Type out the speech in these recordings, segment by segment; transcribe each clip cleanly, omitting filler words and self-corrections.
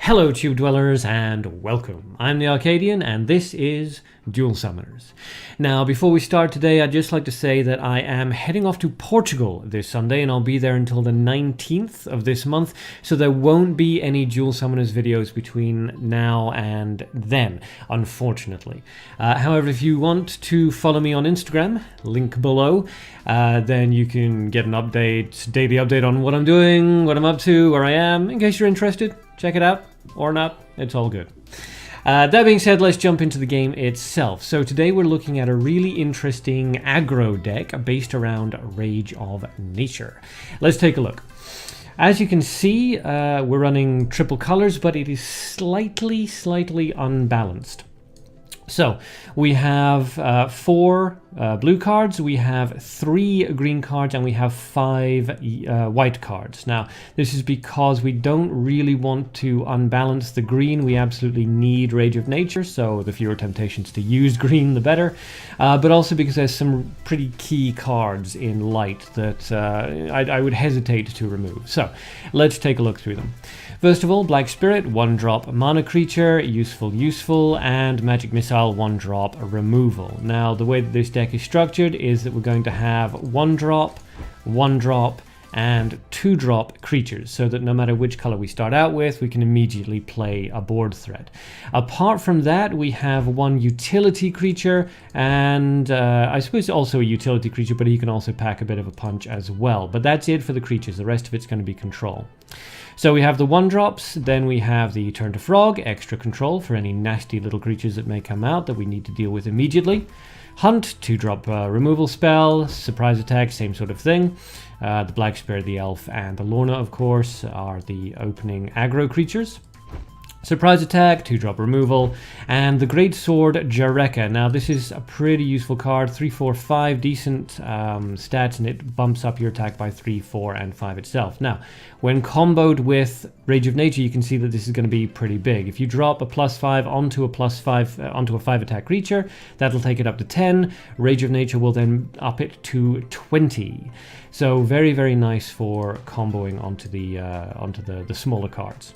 Hello Tube Dwellers and welcome. I'm the Arcadean and this is Duel Summoners. Now before we start today, I'd just like to say that I am heading off to Portugal this Sunday and I'll be there until the 19th of this month, so there won't be any Duel Summoners videos between now and then, unfortunately. However, if you want to follow me on Instagram, link below, then you can get an update, daily update on what I'm doing, what I'm up to, where I am, in case you're interested. Check it out, or not, it's all good. That being said, let's jump into the game itself. So today we're looking at a really interesting aggro deck based around Rage of Nature. Let's take a look. As you can see, we're running triple colors, but it is slightly unbalanced. So we have 4 blue cards, we have 3 green cards, and we have 5 white cards. Now, this is because we don't really want to unbalance the green. We absolutely need Rage of Nature, so the fewer temptations to use green, the better. But also because there's some pretty key cards in light that I would hesitate to remove. So let's take a look through them. First of all, Black Spirit, 1-drop mana creature, useful, and Magic Missile, 1-drop removal. Now, the way that this deck is structured is that we're going to have 1-drop, 1-drop, and 2-drop creatures, so that no matter which color we start out with, we can immediately play a board threat. Apart from that, we have 1 utility creature, and I suppose also a utility creature, but he can also pack a bit of a punch as well. But that's it for the creatures, the rest of it's going to be control. So we have the 1-drops, then we have the Turn to Frog, extra control for any nasty little creatures that may come out that we need to deal with immediately. Hunt, 2-drop removal spell, surprise attack, same sort of thing. The Black Spirit, the Elf, and the Lorna, of course, are the opening aggro creatures. Surprise attack, 2-drop removal, and the Great Sword Jareka. Now this is a pretty useful card, 3, 4, 5, decent stats, and it bumps up your attack by 3, 4, and 5 itself. Now, when comboed with Rage of Nature, you can see that this is going to be pretty big. If you drop a +5 onto a onto a 5 attack creature, that'll take it up to 10. Rage of Nature will then up it to 20. So very nice for comboing onto the smaller cards.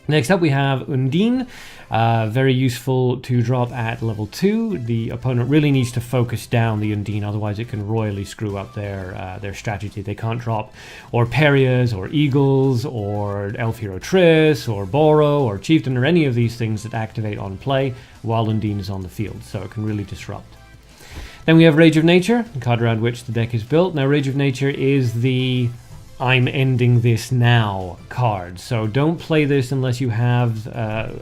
Next up we have Undine, very useful to drop at level 2. The opponent really needs to focus down the Undine, otherwise it can royally screw up their strategy. They can't drop or Perias or Eagles or Elf Hero Triss or Boro or Chieftain or any of these things that activate on play while Undine is on the field, so it can really disrupt. Then we have Rage of Nature, the card around which the deck is built. Now Rage of Nature is the I'm ending this now card, so don't play this unless you have,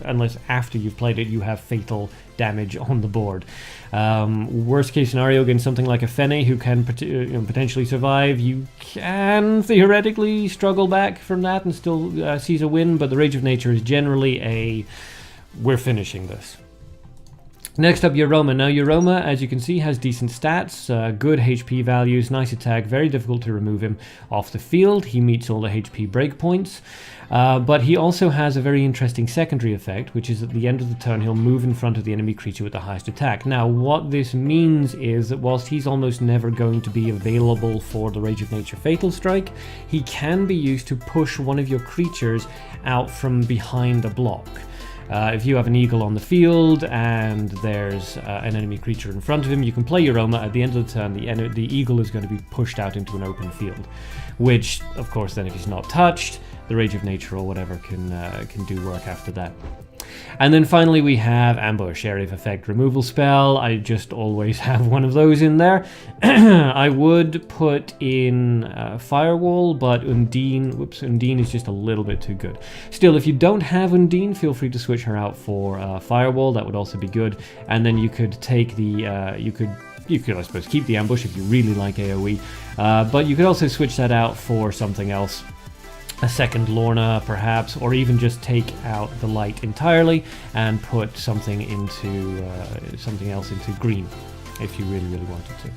unless after you've played it you have fatal damage on the board. Worst case scenario against something like a Fene who can potentially survive, you can theoretically struggle back from that and still seize a win, but the Rage of Nature is generally a we're finishing this. Next up, Euroma. Now, Euroma, as you can see, has decent stats, good HP values, nice attack, very difficult to remove him off the field. He meets all the HP breakpoints, but he also has a very interesting secondary effect, which is at the end of the turn, he'll move in front of the enemy creature with the highest attack. Now, what this means is that whilst he's almost never going to be available for the Rage of Nature Fatal Strike, he can be used to push one of your creatures out from behind a block. If you have an eagle on the field and there's an enemy creature in front of him, you can play Euroma. At the end of the turn, the eagle is going to be pushed out into an open field, which, of course, then if he's not touched, the Rage of Nature or whatever can do work after that. And then finally we have Ambush, Area of Effect removal spell. I just always have one of those in there. I would put in Firewall, but Undine is just a little bit too good. Still, if you don't have Undine, feel free to switch her out for Firewall. That would also be good. And then you could take the, you could, I suppose, keep the Ambush if you really like AoE. But you could also switch that out for something else. A second Lorna, perhaps, or even just take out the light entirely and put something into something else into green, if you really wanted to.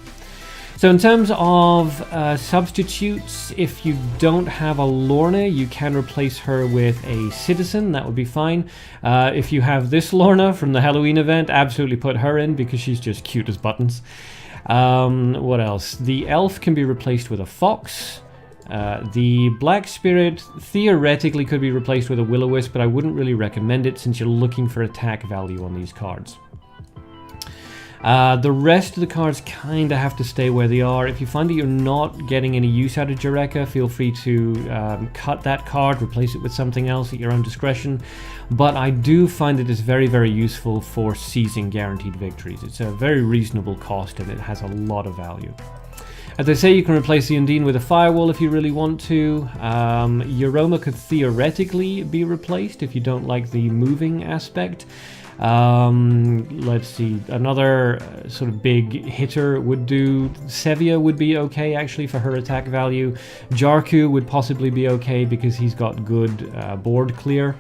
So in terms of substitutes, if you don't have a Lorna, you can replace her with a Citizen. That would be fine. If you have this Lorna from the Halloween event, absolutely put her in because she's just cute as buttons. What else? The Elf can be replaced with a Fox. The Black Spirit theoretically could be replaced with a Will-O-Wisp, but I wouldn't really recommend it since you're looking for attack value on these cards. The rest of the cards kind of have to stay where they are. If you find that you're not getting any use out of Jareka, feel free to cut that card, replace it with something else at your own discretion. But I do find it is very, very useful for seizing guaranteed victories. It's a very reasonable cost and it has a lot of value. As I say, you can replace the Undine with a Firewall if you really want to. Yoroma could theoretically be replaced if you don't like the moving aspect. Let's see, another sort of big hitter would do. Sevia would be okay actually for her attack value. Jarku would possibly be okay because he's got good board clear.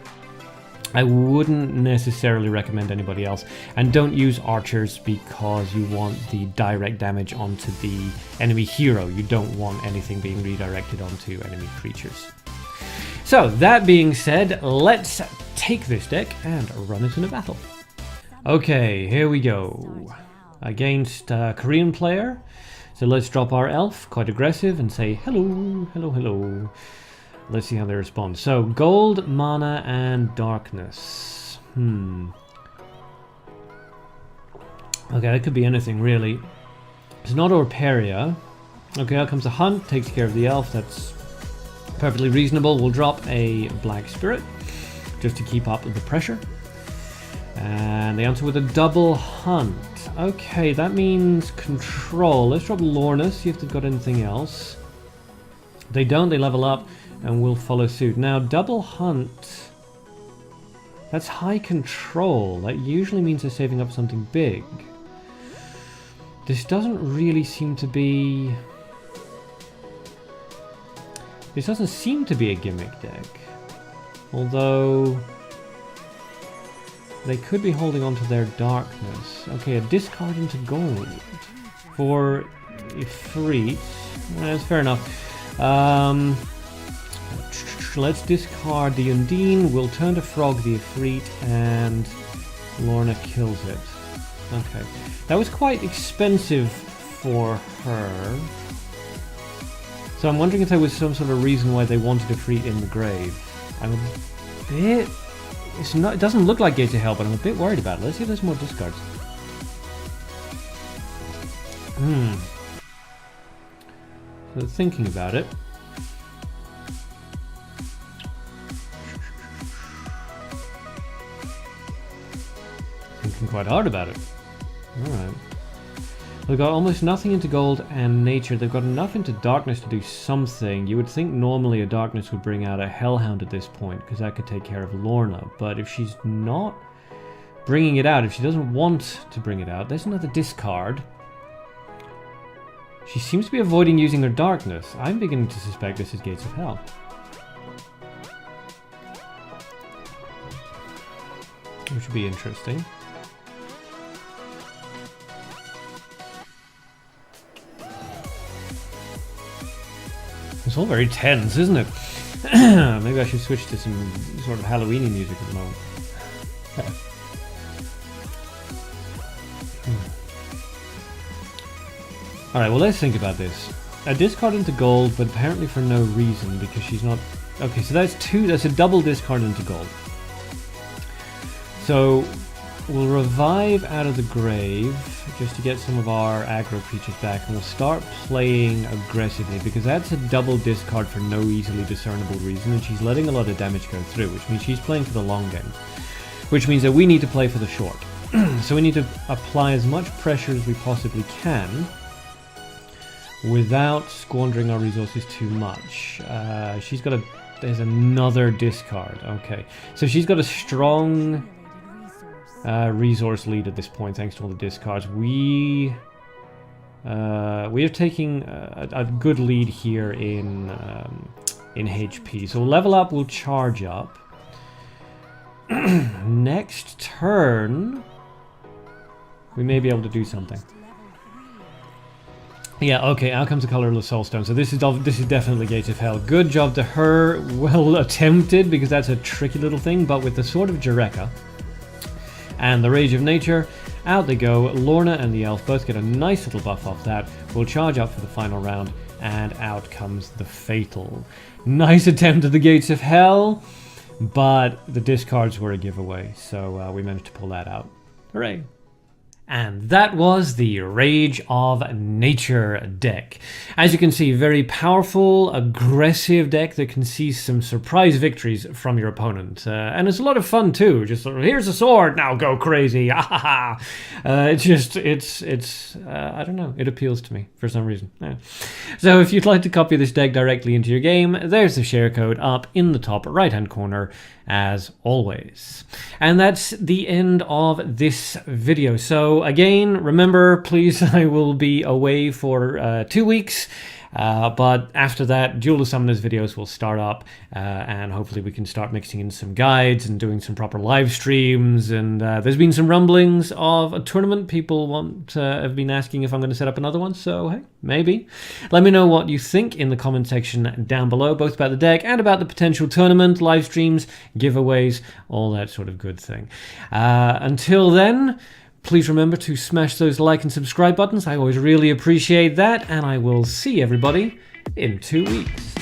I wouldn't necessarily recommend anybody else, and don't use archers because you want the direct damage onto the enemy hero. You don't want anything being redirected onto enemy creatures. So that being said, let's take this deck and run it in a battle. Okay, here we go. Against a Korean player. So let's drop our elf, quite aggressive, and say hello, hello, hello. Let's see how they respond. So, gold, mana, and darkness. Okay, that could be anything, really. It's not Orperia. Okay, out comes a hunt, takes care of the elf. That's perfectly reasonable. We'll drop a Black Spirit, just to keep up with the pressure. And they answer with a double hunt. Okay, that means control. Let's drop Lorna, see if they've got anything else. If they don't, they level up. And we'll follow suit. Now, double hunt. That's high control. That usually means they're saving up something big. This doesn't really seem to be... This doesn't seem to be a gimmick deck. Although... They could be holding on to their darkness. Okay, a discard into gold. For Ifrit. That's fair enough. Let's discard the Undine, we'll turn to Frog the Ifrit, and Lorna kills it. Okay. That was quite expensive for her. So I'm wondering if there was some sort of reason why they wanted Ifrit in the grave. I'm a bit... it doesn't look like Gates of Hell, but I'm a bit worried about it. Let's see if there's more discards. So thinking about it. Thinking quite hard about it. Alright. They've got almost nothing into gold and nature. They've got enough into darkness to do something. You would think normally a darkness would bring out a Hellhound at this point, because that could take care of Lorna. But if she's not bringing it out, if she doesn't want to bring it out, there's another discard. She seems to be avoiding using her darkness. I'm beginning to suspect this is Gates of Hell. Which would be interesting. It's all very tense, isn't it? Maybe I should switch to some sort of Halloweeny music at the moment. Alright, well, let's think about this. A discard into gold, but apparently for no reason, because she's not... Okay, so that's a double discard into gold. So, we'll revive out of the grave, just to get some of our aggro creatures back, and we'll start playing aggressively, because that's a double discard for no easily discernible reason, and she's letting a lot of damage go through, which means she's playing for the long game. Which means that we need to play for the short. So we need to apply as much pressure as we possibly can, without squandering our resources too much. She's got there's another discard, okay. So she's got a strong... resource lead at this point, thanks to all the discards. We are taking a good lead here in HP. So we'll level up, we'll charge up. Next turn, we may be able to do something. Yeah, okay, out comes a colorless soulstone. So this is definitely Gates of Hell. Good job to her. Well attempted, because that's a tricky little thing. But with the Sword of Jareka and the Rage of Nature Out they go. Lorna and the elf both get a nice little buff off that. We'll charge up for the final round, and out comes the Fatal. Nice attempt at the Gates of Hell, but the discards were a giveaway, so we managed to pull that out. Hooray. And that was the Rage of Nature deck. As you can see, very powerful, aggressive deck that can see some surprise victories from your opponent. And it's a lot of fun too. Just sort of, here's a sword, now go crazy. I don't know, it appeals to me for some reason. Yeah. So if you'd like to copy this deck directly into your game, there's the share code up in the top right hand corner as always. And that's the end of this video. So again, remember, please, I will be away for 2 weeks. But after that, Duel of Summoners videos will start up, and hopefully we can start mixing in some guides and doing some proper live streams. And there's been some rumblings of a tournament. People have been asking if I'm going to set up another one, so hey, maybe. Let me know what you think in the comment section down below, both about the deck and about the potential tournament, live streams, giveaways, all that sort of good thing. Until then, please remember to smash those like and subscribe buttons. I always really appreciate that, and I will see everybody in 2 weeks.